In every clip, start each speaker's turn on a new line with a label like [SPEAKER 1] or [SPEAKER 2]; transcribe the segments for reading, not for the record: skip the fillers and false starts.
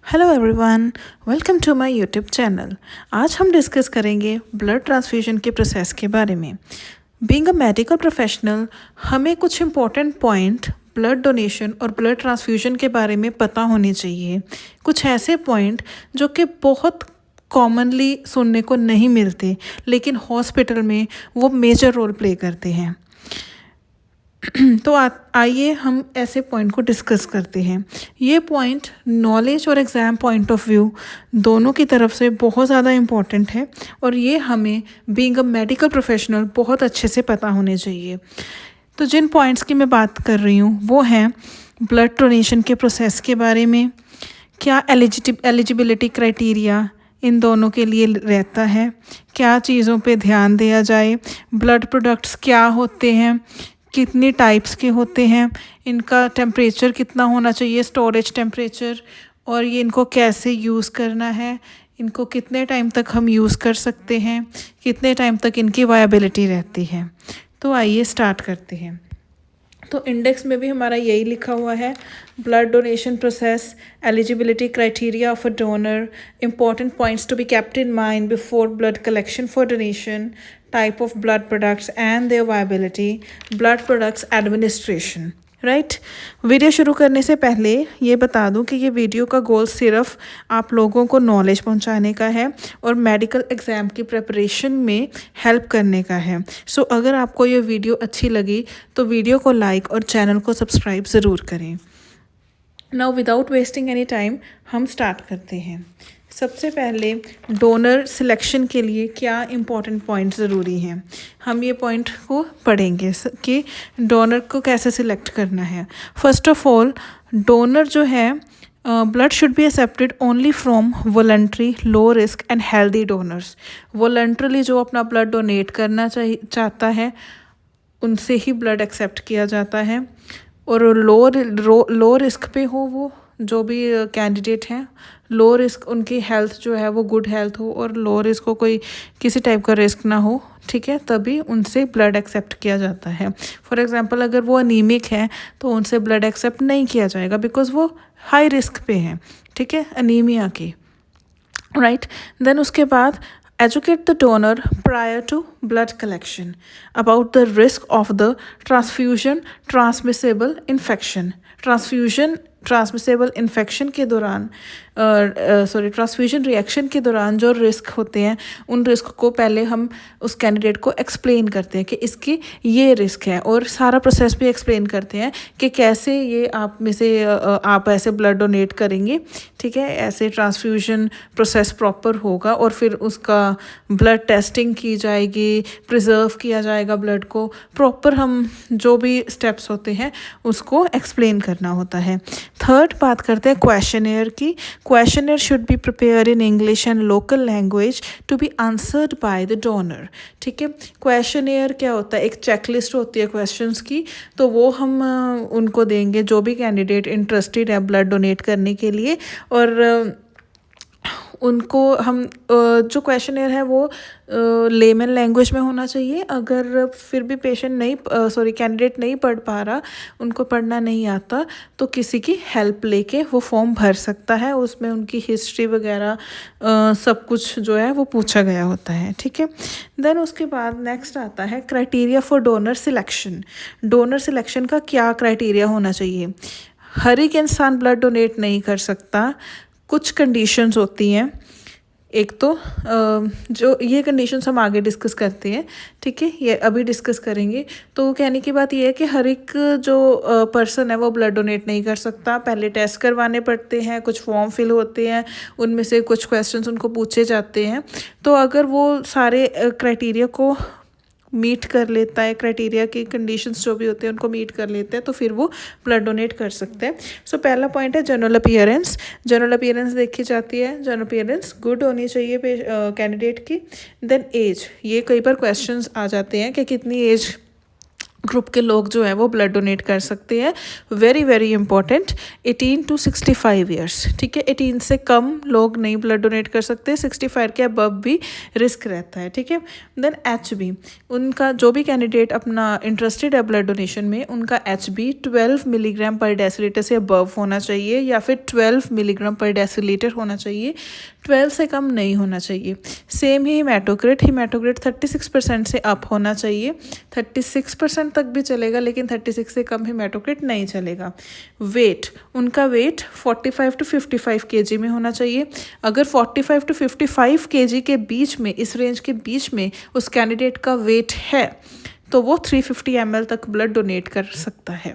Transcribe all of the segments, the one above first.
[SPEAKER 1] Hello everyone, welcome to my YouTube channel. आज हम discuss करेंगे ब्लड ट्रांसफ्यूजन के प्रोसेस के बारे में। बीइंग अ मेडिकल प्रोफेशनल, हमें कुछ इम्पोर्टेंट पॉइंट ब्लड डोनेशन और ब्लड ट्रांसफ्यूजन के बारे में पता होने चाहिए। कुछ ऐसे पॉइंट जो कि बहुत कॉमनली सुनने को नहीं मिलते, लेकिन हॉस्पिटल में वो मेजर रोल प्ले करते हैं। तो आइए हम ऐसे पॉइंट को डिस्कस करते हैं। ये पॉइंट नॉलेज और एग्ज़ाम पॉइंट ऑफ व्यू दोनों की तरफ से बहुत ज़्यादा इम्पॉर्टेंट है और ये हमें बीइंग अ मेडिकल प्रोफेशनल बहुत अच्छे से पता होने चाहिए। तो जिन पॉइंट्स की मैं बात कर रही हूँ वो हैं ब्लड डोनेशन के प्रोसेस के बारे में, क्या एलिजिबिलिटी क्राइटेरिया इन दोनों के लिए रहता है, क्या चीज़ों पे ध्यान दिया जाए, ब्लड प्रोडक्ट्स क्या होते हैं, कितनी टाइप्स के होते हैं, इनका टेम्परेचर कितना होना चाहिए, स्टोरेज टेम्परेचर, और ये इनको कैसे यूज़ करना है, इनको कितने टाइम तक हम यूज़ कर सकते हैं, कितने टाइम तक इनकी वायबिलिटी रहती है। तो आइए स्टार्ट करते हैं। तो इंडेक्स में भी हमारा यही लिखा हुआ है, blood donation process, eligibility criteria of a donor, important points to be kept in mind before blood collection for donation, type of blood products and their viability, blood products administration. Right. Video शुरू करने से पहले ये बता दूं कि ये video का गोल सिर्फ आप लोगों को नॉलेज पहुंचाने का है और मेडिकल एग्ज़ाम की प्रिपरेशन में हेल्प करने का है। सो अगर आपको ये वीडियो अच्छी लगी तो वीडियो को लाइक और चैनल को सब्सक्राइब ज़रूर करें। Now without wasting any time हम स्टार्ट करते हैं। सबसे पहले डोनर सिलेक्शन के लिए क्या इम्पोर्टेंट पॉइंट ज़रूरी हैं, हम ये पॉइंट को पढ़ेंगे कि डोनर को कैसे सिलेक्ट करना है। फर्स्ट ऑफ ऑल, डोनर जो है blood should be accepted only from voluntary low risk and healthy donors. Voluntarily जो अपना ब्लड डोनेट करना चाहता है उनसे ही ब्लड एक्सेप्ट किया जाता है, और लो रिस्क पे हो वो जो भी कैंडिडेट हैं, लो रिस्क उनकी हेल्थ जो है वो गुड हेल्थ हो और लो रिस्क हो, कोई किसी टाइप का रिस्क ना हो, ठीक है, तभी उनसे ब्लड एक्सेप्ट किया जाता है। फॉर एग्जांपल अगर वो अनीमिक है तो उनसे ब्लड एक्सेप्ट नहीं किया जाएगा बिकॉज वो हाई रिस्क पे हैं, ठीक है, अनीमिया की। राइट। देन उसके बाद educate the donor prior to blood collection about the risk of the transfusion transmissible infection। Transmissible infection के दौरान ट्रांसफ्यूजन रिएक्शन के दौरान जो रिस्क होते हैं उन रिस्क को पहले हम उस कैंडिडेट को एक्सप्लेन करते हैं कि इसकी ये रिस्क है, और सारा प्रोसेस भी एक्सप्लेन करते हैं कि कैसे ये आप में से आप ऐसे ब्लड डोनेट करेंगे, ठीक है, ऐसे ट्रांसफ्यूजन प्रोसेस प्रॉपर होगा और फिर उसका ब्लड टेस्टिंग की जाएगी, प्रिजर्व किया जाएगा ब्लड को प्रॉपर, हम जो भी स्टेप्स होते हैं उसको एक्सप्लेन करना होता है। थर्ड बात करते हैं क्वेश्चनेयर की। Questionnaire should be prepare in English and local language to be answered by the donor, ठीक है। क्वेश्चनेयर क्या होता है, एक चेकलिस्ट होती है क्वेश्चंस की, तो वो हम उनको देंगे जो भी कैंडिडेट इंटरेस्टेड है ब्लड डोनेट करने के लिए, और उनको हम जो क्वेश्चनेयर है वो लेमन लैंग्वेज में होना चाहिए। अगर फिर भी कैंडिडेट नहीं पढ़ पा रहा, उनको पढ़ना नहीं आता, तो किसी की हेल्प लेके वो फॉर्म भर सकता है, उसमें उनकी हिस्ट्री वगैरह सब कुछ जो है वो पूछा गया होता है, ठीक है। देन उसके बाद नेक्स्ट आता है criteria for donor selection. Donor selection का क्या क्राइटेरिया होना चाहिए। हर एक इंसान ब्लड डोनेट नहीं कर सकता, कुछ कंडीशंस होती हैं। एक तो जो ये कंडीशंस हम आगे डिस्कस करते हैं, ठीक है, ये अभी डिस्कस करेंगे। तो कहने की बात ये है कि हर एक जो पर्सन है वो ब्लड डोनेट नहीं कर सकता, पहले टेस्ट करवाने पड़ते हैं, कुछ फॉर्म फिल होते हैं, उनमें से कुछ क्वेश्चंस उनको पूछे जाते हैं। तो अगर वो सारे क्राइटेरिया को मीट कर लेता है, क्राइटेरिया की कंडीशंस जो भी होते हैं उनको मीट कर लेते हैं, तो फिर वो ब्लड डोनेट कर सकते हैं। सो पहला पॉइंट है जनरल अपीयरेंस। जनरल अपीयरेंस देखी जाती है, जनरल अपीयरेंस गुड होनी चाहिए कैंडिडेट की। देन एज, ये कई बार क्वेश्चंस आ जाते हैं कि कितनी एज ग्रुप के लोग जो है वो ब्लड डोनेट कर सकते हैं। Very very important, 18 to 65 years, ठीक है। 18 से कम लोग नहीं ब्लड डोनेट कर सकते, 65 के अबव भी रिस्क रहता है, ठीक है। देन HB, उनका जो भी कैंडिडेट अपना इंटरेस्टेड है ब्लड डोनेशन में, उनका HB 12 मिलीग्राम पर डेसीलीटर से अबव होना चाहिए या फिर 12 मिलीग्राम पर डेसीलीटर होना चाहिए, 12 से कम नहीं होना चाहिए। सेम ही हीमेटोक्रिट 36% से अप होना चाहिए, 36% तक भी चलेगा लेकिन 36 से कम हीमेटोक्रिट नहीं चलेगा। वेट, उनका वेट 45 to 55 kg में होना चाहिए। अगर 45 to 55 kg के बीच में, इस रेंज के बीच में उस कैंडिडेट का वेट है तो वो 350 ml तक ब्लड डोनेट कर सकता है।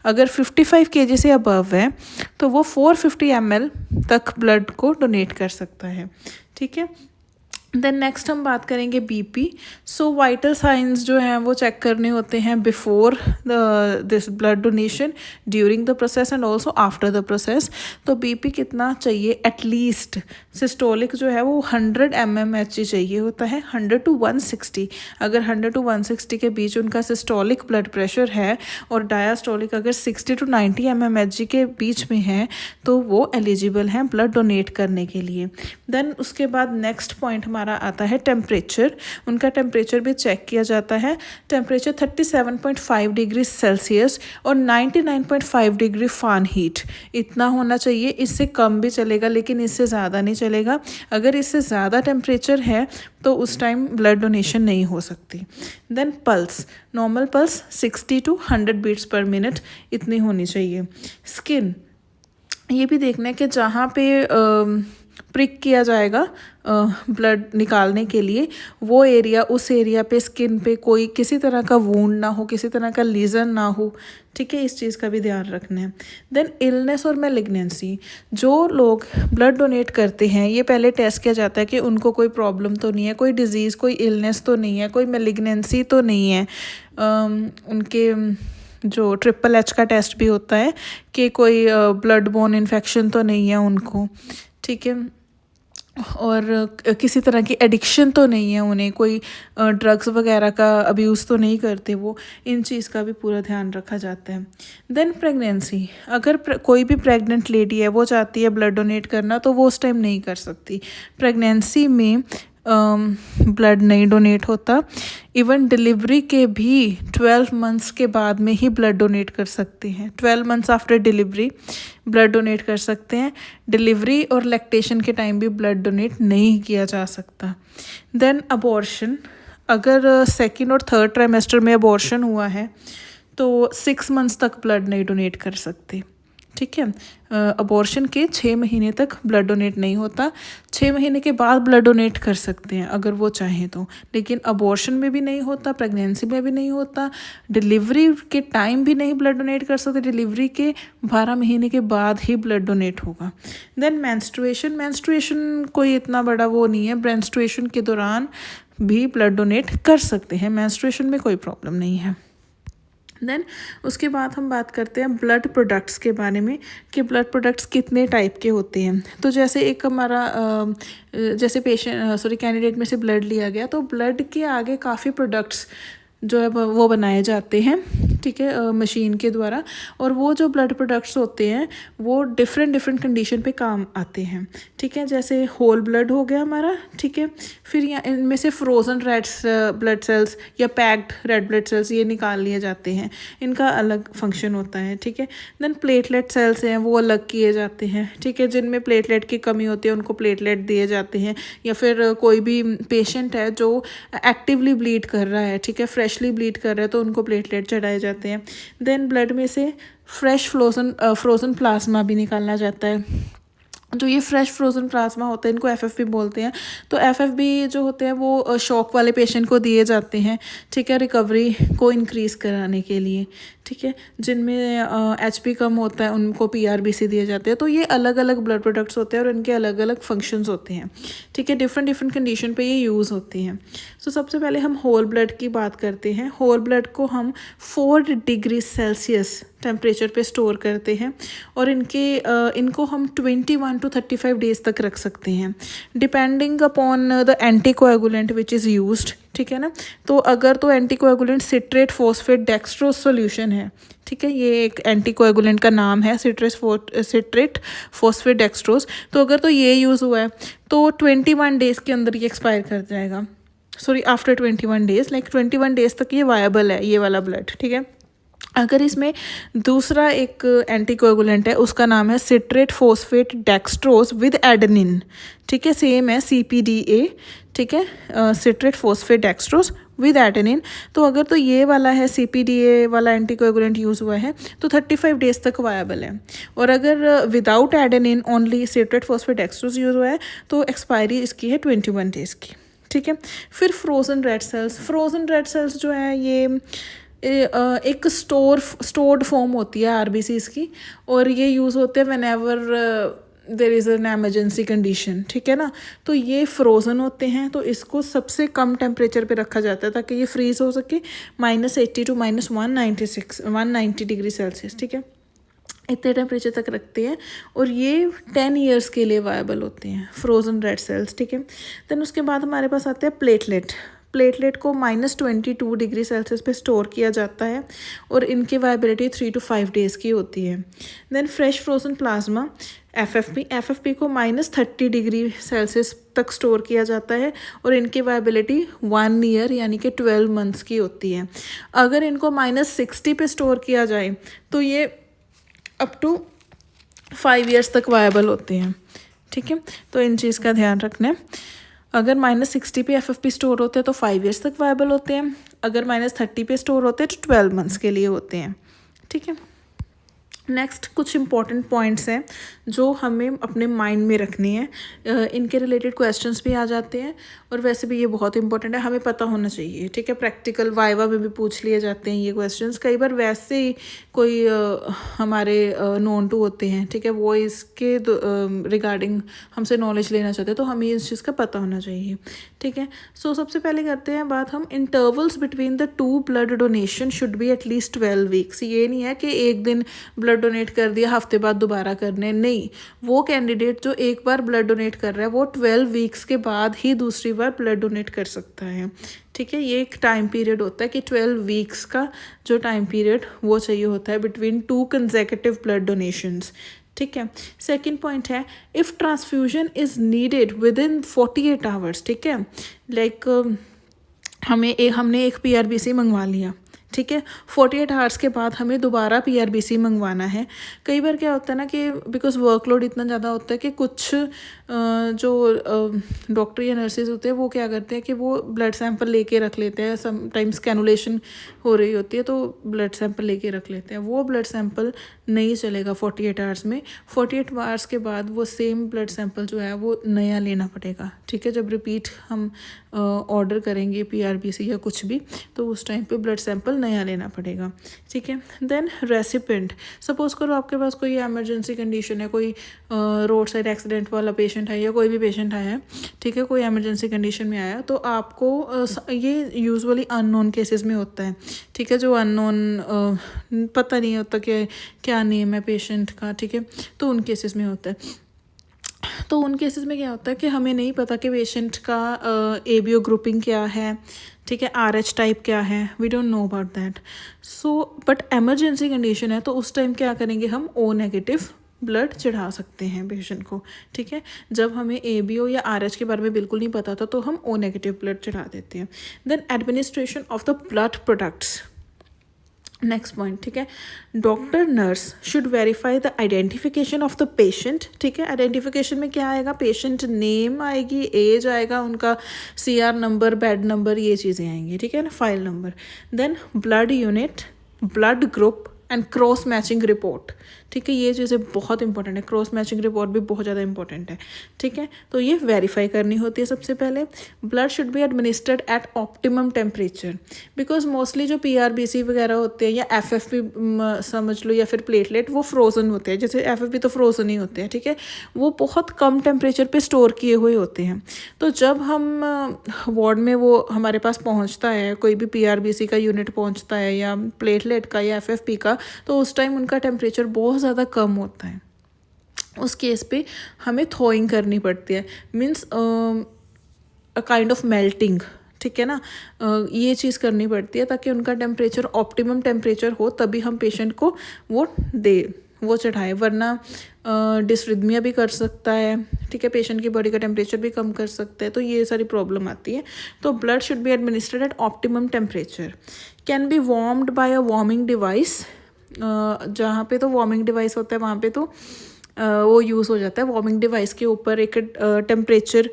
[SPEAKER 1] अगर 55 kg से अबव है तो वो 450 ml तक ब्लड को डोनेट कर सकता है, ठीक है। देन नेक्स्ट हम बात करेंगे BP। सो वाइटल साइंस जो हैं वो चेक करने होते हैं before this blood donation, during the process and also after the process. तो BP कितना चाहिए, एटलीस्ट सिस्टोलिक जो है वो 100 mmHg चाहिए होता है, 100 to 160। अगर 100 to 160 के बीच उनका सिस्टोलिक ब्लड प्रेशर है और डायास्टोलिक अगर 60 to 90 mmHg के बीच में है तो वो एलिजिबल हैं ब्लड डोनेट करने के लिए। देन उसके बाद नेक्स्ट पॉइंट हमारा आता है टेम्परेचर। उनका टेम्परेचर भी चेक किया जाता है। टेम्परेचर 37.5 डिग्री सेल्सियस और 99.5 डिग्री फ़ारेनहीट इतना होना चाहिए। इससे कम भी चलेगा लेकिन इससे ज़्यादा नहीं चलेगा। अगर इससे ज़्यादा टेम्परेचर है तो उस टाइम ब्लड डोनेशन नहीं हो सकती। Then pulse, normal pulse 60 to 100 beats per minute इतनी होनी चाहिए। स्किन, ये भी देखना है कि जहाँ पे प्रिक किया जाएगा ब्लड निकालने के लिए वो एरिया, उस एरिया पे स्किन पे कोई किसी तरह का वूंड ना हो, किसी तरह का लीजन ना हो, ठीक है। इस चीज़ का भी ध्यान रखना है। देन इलनेस और मैलिग्नेंसी, जो लोग ब्लड डोनेट करते हैं ये पहले टेस्ट किया जाता है कि उनको कोई प्रॉब्लम तो नहीं है, कोई डिजीज़, कोई इलनेस तो नहीं है, कोई मैलिग्नेंसी तो नहीं है। उनके जो HHH का टेस्ट भी होता है कि कोई ब्लड बोर्न इन्फेक्शन तो नहीं है उनको, ठीक है। और किसी तरह की एडिक्शन तो नहीं है उन्हें, कोई ड्रग्स वगैरह का अब्यूज़ तो नहीं करते वो, इन चीज़ का भी पूरा ध्यान रखा जाता है। देन प्रेगनेंसी, अगर कोई भी प्रेग्नेंट लेडी है वो चाहती है ब्लड डोनेट करना तो वो उस टाइम नहीं कर सकती। प्रेगनेंसी में ब्लड नहीं डोनेट होता। इवन डिलीवरी के भी 12 मंथ्स के बाद में ही ब्लड डोनेट कर सकते हैं। 12 months after delivery blood donate कर सकते हैं। डिलीवरी और लैक्टेशन के टाइम भी ब्लड डोनेट नहीं किया जा सकता। देन अबॉर्शन, अगर सेकेंड और थर्ड ट्राइमेस्टर में अबॉर्शन हुआ है तो 6 मंथ्स तक ब्लड नहीं डोनेट कर सकते, ठीक है। अबॉर्शन के 6 महीने तक ब्लड डोनेट नहीं होता। 6 महीने के बाद ब्लड डोनेट कर सकते हैं अगर वो चाहें तो, लेकिन अबॉर्शन में भी नहीं होता, प्रेगनेंसी में भी नहीं होता, डिलीवरी के टाइम भी नहीं ब्लड डोनेट कर सकते, डिलीवरी के 12 महीने के बाद ही ब्लड डोनेट होगा। देन मेंस्ट्रुएशन कोई इतना बड़ा वो नहीं है, मेंस्ट्रुएशन के दौरान भी ब्लड डोनेट कर सकते हैं, मेंस्ट्रुएशन में कोई प्रॉब्लम नहीं है। देन उसके बाद हम बात करते हैं ब्लड प्रोडक्ट्स के बारे में कि ब्लड प्रोडक्ट्स कितने टाइप के होते हैं। तो जैसे एक हमारा जैसे कैंडिडेट में से ब्लड लिया गया तो ब्लड के आगे काफ़ी प्रोडक्ट्स जो है वो बनाए जाते हैं, ठीक है, मशीन के द्वारा। और वो जो ब्लड प्रोडक्ट्स होते हैं वो डिफरेंट कंडीशन पे काम आते हैं, ठीक है। जैसे होल ब्लड हो गया हमारा, ठीक है। फिर यहाँ इनमें से फ्रोज़न रेड ब्लड सेल्स या पैक्ड रेड ब्लड सेल्स ये निकाल लिए जाते हैं, इनका अलग फंक्शन होता है, ठीक है। देन प्लेटलेट सेल्स हैं वो अलग किए जाते हैं, ठीक है। जिनमें प्लेटलेट की कमी होती है उनको प्लेटलेट दिए जाते हैं। या फिर कोई भी पेशेंट है जो एक्टिवली ब्लीड कर रहा है, ठीक है, फ्रेशली ब्लीड कर रहा है तो उनको प्लेटलेट चढ़ाए जाते हैं। देन ब्लड में से फ्रेश फ्रोज़न प्लाज्मा भी निकालना जाता है। जो ये फ्रेश फ्रोज़न प्लाज्मा होता है इनको FFP बोलते हैं। तो FFP जो होते हैं वो शॉक वाले पेशेंट को दिए जाते हैं, ठीक है, रिकवरी को इंक्रीज़ कराने के लिए, ठीक है, जिनमें HP कम होता है उनको PRBC दिए जाते हैं। तो ये अलग अलग ब्लड प्रोडक्ट्स होते हैं और इनके अलग अलग फंक्शंस होते हैं। ठीक है, डिफरेंट डिफरेंट कंडीशन पे ये यूज़ होती हैं। सो सबसे पहले हम होल ब्लड की बात करते हैं। होल ब्लड को हम 4 डिग्री सेल्सियस टेम्परेचर पे स्टोर करते हैं और इनको हम 21 to 35 डेज तक रख सकते हैं, depending upon the anticoagulant which is used. ठीक है ना, तो अगर तो anticoagulant citrate phosphate dextrose solution है। ठीक है, ये एक एंटीकोएगुलेंट का नाम है, सिट्रेट फॉस्फेट डेक्सट्रोज। तो अगर तो ये यूज़ हुआ है तो 21 डेज़ के अंदर ये एक्सपायर कर जाएगा। Sorry, after 21 days, like 21 days तक ये वायबल है ये वाला ब्लड। ठीक है, अगर इसमें दूसरा एक एंटीकोएगुलेंट है, उसका नाम है citrate phosphate dextrose with adenine. ठीक है, सेम है CPDA। ठीक है, citrate phosphate dextrose with adenine. तो अगर तो ये वाला है CPDA वाला एंटीकोएगुलेंट यूज़ हुआ है तो 35 डेज़ तक वायबल है। और अगर without adenine only citrate phosphate dextrose use हुआ है तो एक्सपायरी इसकी है 21 डेज़ की। ठीक है, फिर फ्रोज़न रेड सेल्स जो है ये एक स्टोर्ड फॉर्म होती है RBCs की, और ये यूज़ होते हैं whenever there is an emergency condition. ठीक है ना, तो ये फ्रोज़न होते हैं, तो इसको सबसे कम टेम्परेचर पे रखा जाता है ताकि ये फ्रीज़ हो सके -80 to -190 डिग्री सेल्सियस। ठीक है, इतने टेम्परेचर तक रखते हैं और ये 10 ईयर्स के लिए वायबल होते हैं फ्रोज़न रेड सेल्स। ठीक है, देन उसके बाद हमारे पास आते हैं प्लेटलेट को -22 डिग्री सेल्सियस पे स्टोर किया जाता है और इनकी वायबिलिटी 3 to 5 डेज़ की होती है। Then fresh frozen plasma FFP को -30 डिग्री सेल्सियस तक स्टोर किया जाता है और इनकी वायबिलिटी 1 ईयर यानी कि 12 मंथ्स की होती है। अगर इनको -60 पे स्टोर किया जाए तो ये अप टू 5 ईयर्स तक वायबल होते हैं। ठीक है, तो इन चीज़ का ध्यान रखना है। अगर -60 पे FFP स्टोर होते हैं तो 5 ईयर्स तक वायबल होते हैं, अगर -30 पे स्टोर होते हैं तो 12 मंथ्स के लिए होते हैं। ठीक है, नेक्स्ट कुछ इंपॉर्टेंट पॉइंट्स हैं जो हमें अपने माइंड में रखने हैं। इनके रिलेटेड क्वेश्चंस भी आ जाते हैं और वैसे भी ये बहुत इंपॉर्टेंट है, हमें पता होना चाहिए। ठीक है, प्रैक्टिकल वाइवा में भी पूछ लिए जाते हैं ये क्वेश्चंस। कई बार वैसे ही कोई हमारे नोन टू होते हैं, ठीक है, वो इसके रिगार्डिंग हमसे नॉलेज लेना चाहते हैं, तो हमें इस चीज़ का पता होना चाहिए। ठीक है, सो सबसे पहले करते हैं बात हम intervals between the 2 blood donation should be at least 12 weeks. ये नहीं है कि एक दिन ब्लड डोनेट कर दिया हफ्ते बाद दोबारा करने, नहीं, वो कैंडिडेट जो एक बार ब्लड डोनेट कर रहा है वो 12 वीक्स के बाद ही दूसरी बार ब्लड डोनेट कर सकता है। ठीक है, ये एक टाइम पीरियड होता है कि 12 वीक्स का जो टाइम पीरियड वो चाहिए होता है बिटवीन 2 कंसेक्यूटिव ब्लड डोनेशंस। ठीक है, सेकंड पॉइंट है if transfusion is needed with in 48 hours. ठीक है, लाइक हमने एक PRBC मंगवा लिया। ठीक है, 48 आवर्स के बाद हमें दोबारा PRBC मंगवाना है। कई बार क्या होता है ना कि बिकॉज वर्कलोड इतना ज़्यादा होता है कि कुछ जो डॉक्टर या नर्सेज होते हैं वो क्या करते हैं कि वो ब्लड सैंपल लेके रख लेते हैं। समटाइम्स कैनुलेशन हो रही होती है तो ब्लड सैंपल लेके रख लेते हैं, वो ब्लड सैंपल नहीं चलेगा 48 आवर्स में। 48 आवर्स के बाद वो सेम ब्लड सैंपल जो है वो नया लेना पड़ेगा। ठीक है, जब रिपीट हम ऑर्डर करेंगे PRBC या कुछ भी तो उस टाइम पे ब्लड सैंपल नया लेना पड़ेगा। ठीक है, देन रेसिपेंट, सपोज़ करो आपके पास कोई एमरजेंसी कंडीशन है, कोई रोड साइड एक्सीडेंट वाला पेशेंट है या कोई भी पेशेंट आया है। ठीक है, कोई एमरजेंसी कंडीशन में आया तो आपको ये यूजुअली अननोन केसेस में होता है। ठीक है, जो अननोन पता नहीं होता कि क्या नेम है पेशेंट का। ठीक है, तो उन केसेस में होता है। तो उन केसेस में क्या होता है कि हमें नहीं पता कि पेशेंट का ABO ग्रुपिंग क्या है। ठीक है, RH टाइप क्या है, we don't know about that. So but emergency condition है तो उस टाइम क्या करेंगे, हम O नेगेटिव ब्लड चढ़ा सकते हैं पेशेंट को। ठीक है, जब हमें ABO या RH के बारे में बिल्कुल नहीं पता था तो हम O नेगेटिव ब्लड चढ़ा देते हैं। Then administration of the blood products, next point. ठीक है, doctor nurse should verify the identification of the patient. ठीक है, आइडेंटिफिकेशन में क्या आएगा, पेशेंट नेम आएगी, एज आएगा, उनका CR नंबर, बेड नंबर, ये चीज़ें आएंगी। ठीक है ना, file number. Then blood unit, blood group and cross matching report. ठीक है, ये चीज़ें बहुत इंपॉर्टेंट है, क्रॉस मैचिंग रिपोर्ट भी बहुत ज़्यादा इंपॉर्टेंट है। ठीक है, तो ये वेरीफाई करनी होती है सबसे पहले। Blood should be administered at optimum temperature, because mostly जो PRBC वगैरह होते हैं या FFP समझ लो या फिर प्लेटलेट, वो फ्रोज़न होते हैं। जैसे FFP तो फ्रोज़न ही होते हैं, ठीक है, वो बहुत कम टेम्परेचर पे स्टोर किए हुए होते हैं। तो जब हम वार्ड में वो हमारे पास पहुंचता है, कोई भी PRBC का यूनिट पहुंचता है या प्लेटलेट का या FFP का, तो उस टाइम उनका टेम्परेचर बहुत ज़्यादा कम होता है। उस केस पे हमें थॉइंग करनी पड़ती है, means a kind of melting. ठीक है ना, ये चीज़ करनी पड़ती है ताकि उनका टेम्परेचर ऑप्टिमम टेम्परेचर हो, तभी हम पेशेंट को वो चढ़ाए, वरना डिसरिथमिया भी कर सकता है। ठीक है, पेशेंट की बॉडी का टेम्परेचर भी कम कर सकता है, तो ये सारी प्रॉब्लम आती है। तो blood should be administered at optimum temperature, can be warmed by a warming device. जहाँ पे तो वार्मिंग डिवाइस होता है वहाँ पे तो वो यूज़ हो जाता है। वार्मिंग डिवाइस के ऊपर एक टेम्परेचर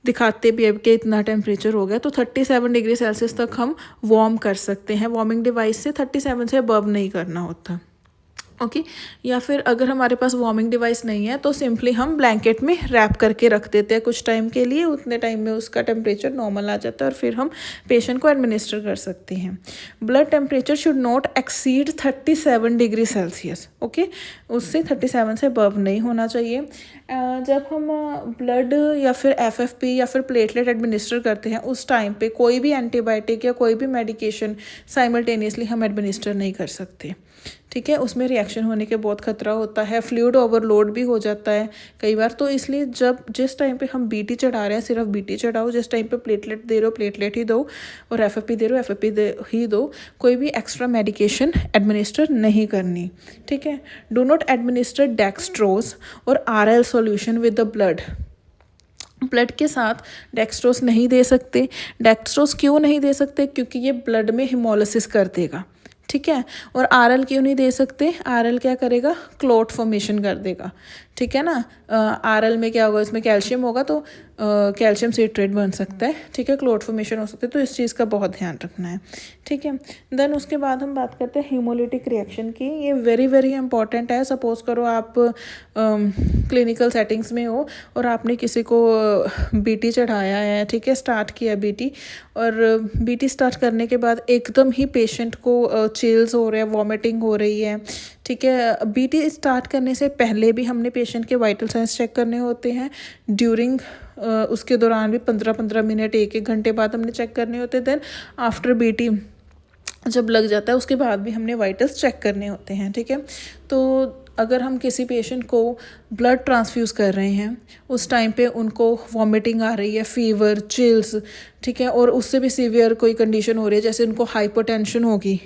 [SPEAKER 1] दिखाते भी है कि इतना टेम्परेचर हो गया, तो 37 डिग्री सेल्सियस तक हम वार्म कर सकते हैं। वार्मिंग डिवाइस से 37 से अबव नहीं करना होता। ओके, या फिर अगर हमारे पास वार्मिंग डिवाइस नहीं है तो सिंपली हम ब्लैंकेट में रैप करके रख देते हैं कुछ टाइम के लिए, उतने टाइम में उसका टेम्परेचर नॉर्मल आ जाता है और फिर हम पेशेंट को एडमिनिस्टर कर सकते हैं। Blood temperature should not exceed 37 degree Celsius. Okay, उससे 37 से अबव नहीं होना चाहिए। जब हम ब्लड या फिर FFP या फिर प्लेटलेट एडमिनिस्टर करते हैं, उस टाइम पे कोई भी एंटीबायोटिक या कोई भी मेडिकेशन साइमल्टेनियसली हम एडमिनिस्टर नहीं कर सकते। ठीक है, उसमें रिएक्शन होने के बहुत खतरा होता है, फ्लूइड ओवरलोड भी हो जाता है कई बार। तो इसलिए जिस टाइम पे हम BT चढ़ा रहे हैं सिर्फ BT चढ़ाओ, जिस टाइम पे प्लेटलेट दे रहे हो प्लेटलेट ही दो, और FFP दे रहे हो FFP ही दो, कोई भी एक्स्ट्रा मेडिकेशन एडमिनिस्टर नहीं करनी। ठीक है, डू नॉट एडमिनिस्टर डेक्सट्रोज और RL solution with the blood के साथ डेक्सट्रोज नहीं दे सकते। डेक्सट्रोज क्यों नहीं दे सकते? क्योंकि ये ब्लड में हिमोलिसिस कर देगा। ठीक है, और RL क्यों नहीं दे सकते? RL क्या करेगा? क्लॉट फॉर्मेशन कर देगा। ठीक है ना, RL में क्या होगा? इसमें कैल्शियम होगा, तो कैल्शियम सिट्रेट बन सकता है। ठीक है, क्लॉट फॉर्मेशन हो सकता है, तो इस चीज़ का बहुत ध्यान रखना है। ठीक है, देन उसके बाद हम बात करते हैं हीमोलिटिक रिएक्शन की। ये वेरी वेरी इंपॉर्टेंट है। सपोज करो आप क्लिनिकल सेटिंग्स में हो और आपने किसी को BT चढ़ाया है, ठीक है, स्टार्ट किया BT, और BT स्टार्ट करने के बाद एकदम ही पेशेंट को चिल्स हो रहे हैं, वॉमिटिंग हो रही है। ठीक है, BT स्टार्ट करने से पहले भी हमने पेशेंट के वाइटल साइंस चेक करने होते हैं। ड्यूरिंग उसके दौरान भी 15-15 मिनट, 1-1 घंटे बाद हमने चेक करने होते हैं। देन आफ्टर BT जब लग जाता है उसके बाद भी हमने वाइटल्स चेक करने होते हैं। ठीक है, तो अगर हम किसी पेशेंट को ब्लड ट्रांसफ्यूज़ कर रहे हैं, उस टाइम पे उनको वॉमिटिंग आ रही है, फीवर, चिल्स, ठीक है, और उससे भी सीवियर कोई कंडीशन हो रही है, जैसे उनको हाइपोटेंशन होगी,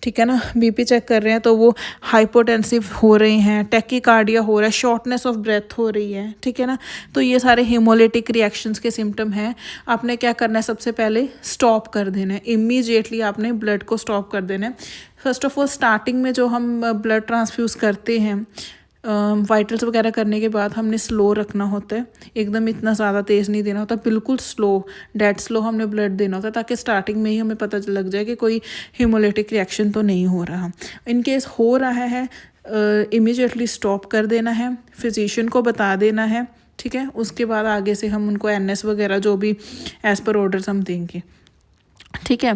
[SPEAKER 1] ठीक है ना, BP चेक कर रहे हैं तो वो हाइपोटेंसिव हो रहे हैं, टैकीकार्डिया हो रहा है, शॉर्टनेस ऑफ ब्रेथ हो रही है। ठीक है ना, तो ये सारे हीमोलिटिक रिएक्शंस के सिम्टम हैं। आपने क्या करना है? सबसे पहले स्टॉप कर देना है, इमीडिएटली आपने ब्लड को स्टॉप कर देना है। फर्स्ट ऑफ ऑल स्टार्टिंग में जो हम ब्लड ट्रांसफ्यूज़ करते हैं, वाइटल्स वगैरह करने के बाद हमने स्लो रखना होता है, एकदम इतना ज़्यादा तेज़ नहीं देना होता, बिल्कुल स्लो, डेड स्लो हमने ब्लड देना होता है, ताकि स्टार्टिंग में ही हमें पता लग जाए कि कोई हीमोलिटिक रिएक्शन तो नहीं हो रहा। इन केस हो रहा है, इमीडिएटली स्टॉप कर देना है, फिजिशियन को बता देना है। ठीक है, उसके बाद आगे से हम उनको NS वगैरह जो भी एज़ पर ऑर्डर्स हम देंगे। ठीक है,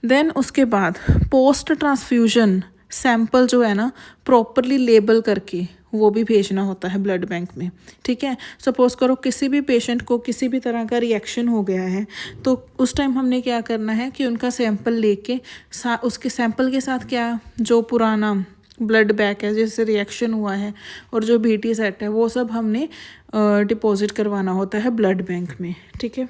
[SPEAKER 1] देन उसके बाद पोस्ट ट्रांसफ्यूजन सैंपल जो है ना, प्रॉपरली लेबल करके वो भी भेजना होता है ब्लड बैंक में। ठीक है, सपोज करो किसी भी पेशेंट को किसी भी तरह का रिएक्शन हो गया है, तो उस टाइम हमने क्या करना है कि उनका सैंपल लेके उसके सैंपल के साथ क्या जो पुराना ब्लड बैग है जिससे रिएक्शन हुआ है और जो BT सेट है, वो सब हमने डिपॉजिट करवाना होता है ब्लड बैंक में। ठीक है,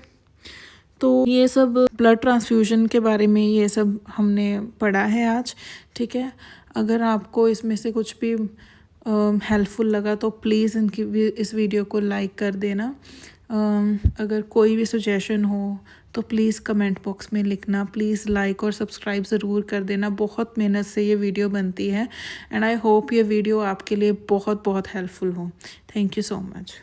[SPEAKER 1] तो ये सब ब्लड ट्रांसफ्यूजन के बारे में ये सब हमने पढ़ा है आज। ठीक है, अगर आपको इसमें से कुछ भी हेल्पफुल लगा तो प्लीज़ इस वीडियो को लाइक कर देना। अगर कोई भी सजेशन हो तो प्लीज़ कमेंट बॉक्स में लिखना। प्लीज़ लाइक और सब्सक्राइब ज़रूर कर देना, बहुत मेहनत से ये वीडियो बनती है, एंड आई होप ये वीडियो आपके लिए बहुत बहुत हेल्पफुल हो। Thank you so much.